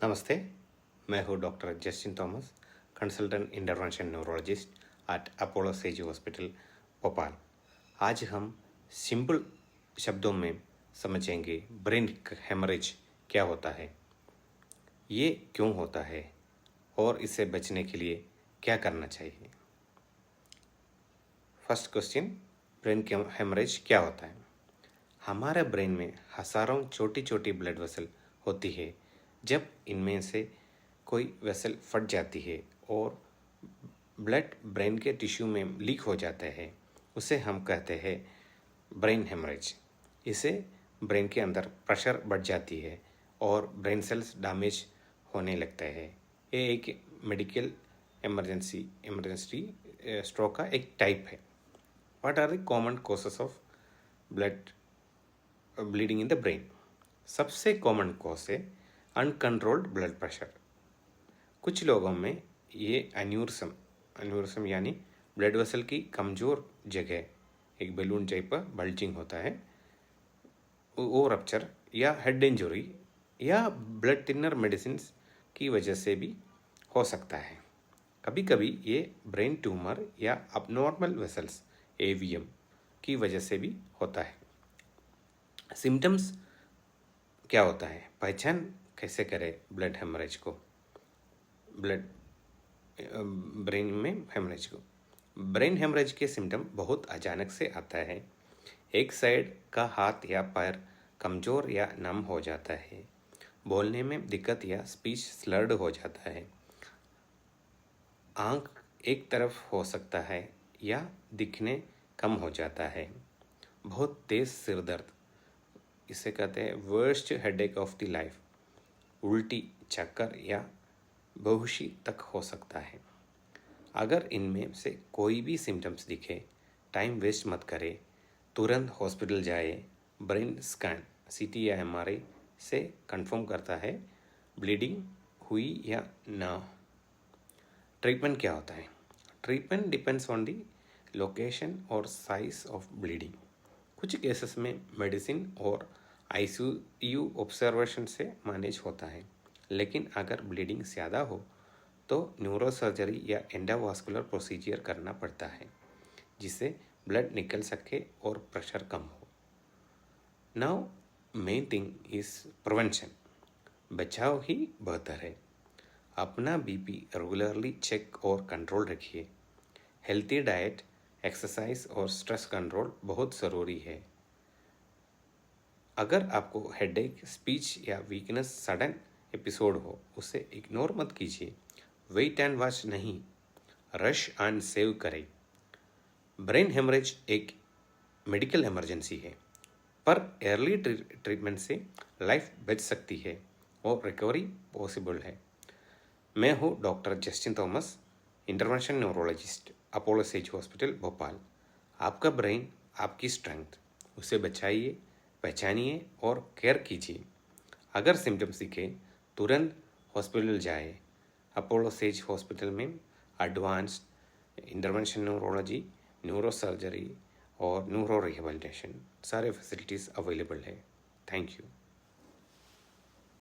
नमस्ते, मैं हूँ doctor Justin Thomas, consultant intervention neurologist at Apollo Sage hospital Bhopal. आज हम सिंपल शब्दों में समझेंगे ब्रेन हेमरेज क्या होता है, ये क्यों होता है और इससे बचने के लिए क्या करना चाहिए। फर्स्ट क्वेश्चन, ब्रेन हेमरेज क्या होता है। हमारे ब्रेन में हजारों छोटी छोटी ब्लड वेसल होती है। जब इनमें से कोई वेसल फट जाती है और ब्लड ब्रेन के टिश्यू में लीक हो जाता है, उसे हम कहते हैं ब्रेन हेमरेज। इससे ब्रेन के अंदर प्रेशर बढ़ जाती है और ब्रेन सेल्स डैमेज होने लगता है। ये एक मेडिकल इमरजेंसी स्ट्रोक का एक टाइप है। What are the common causes of blood bleeding in the brain? सबसे कॉमन कॉज है अनकंट्रोल्ड ब्लड प्रेशर। कुछ लोगों में ये एन्यूरिज्म यानी ब्लड वेसल की कमज़ोर जगह एक बैलून टाइप बल्जिंग होता है, वो रप्चर या हेड इंजरी या ब्लड थिनर मेडिसिन की वजह से भी हो सकता है। कभी कभी ये ब्रेन ट्यूमर या अबनॉर्मल वेसल्स एवीएम की वजह से भी होता है। सिम्टम्स क्या होता है, पहचान कैसे करें ब्लड हेमरेज को, ब्रेन में हेमरेज को। ब्रेन हेमरेज के सिम्टम बहुत अचानक से आता है। एक साइड का हाथ या पैर कमज़ोर या नम हो जाता है, बोलने में दिक्कत या स्पीच स्लर्ड हो जाता है, आंख एक तरफ हो सकता है या दिखने कम हो जाता है, बहुत तेज़ सिर दर्द, इसे कहते हैं worst headache of the life, उल्टी, चक्कर या बेहोशी तक हो सकता है। अगर इनमें से कोई भी सिम्टम्स दिखे, टाइम वेस्ट मत करें, तुरंत हॉस्पिटल जाए। ब्रेन स्कैन सीटी या एमआरआई से कंफर्म करता है ब्लीडिंग हुई या ना। ट्रीटमेंट क्या होता है? Treatment depends on the location और साइज ऑफ ब्लीडिंग। कुछ केसेस में मेडिसिन और आईसीयू ऑब्जर्वेशन से मैनेज होता है, लेकिन अगर ब्लीडिंग ज़्यादा हो तो न्यूरो सर्जरी या एंडोवास्कुलर प्रोसीजर करना पड़ता है, जिससे ब्लड निकल सके और प्रेशर कम हो। Now main thing is prevention. बचाव ही बेहतर है। अपना बीपी रेगुलरली चेक और कंट्रोल रखिए। हेल्थी डाइट, एक्सरसाइज और स्ट्रेस कंट्रोल बहुत ज़रूरी है। अगर आपको हेडेक, स्पीच या वीकनेस सडन एपिसोड हो, उसे इग्नोर मत कीजिए। वेट एंड वॉच नहीं, रश एंड सेव करें। ब्रेन हेमरेज एक मेडिकल इमरजेंसी है, पर अर्ली ट्रीटमेंट से लाइफ बच सकती है और रिकवरी पॉसिबल है। मैं हूँ doctor Justin Thomas, intervention neurologist, Apollo Sage hospital Bhopal. आपका ब्रेन आपकी स्ट्रेंथ, उसे बचाइए, पहचानिए और केयर कीजिए। अगर सिम्टम्स दिखे, तुरंत हॉस्पिटल जाए। अपोलो सेज हॉस्पिटल में advanced intervention neurology, neuro surgery और न्यूरो रिहेबिलिटेशन सारे फैसिलिटीज़ अवेलेबल है। Thank you.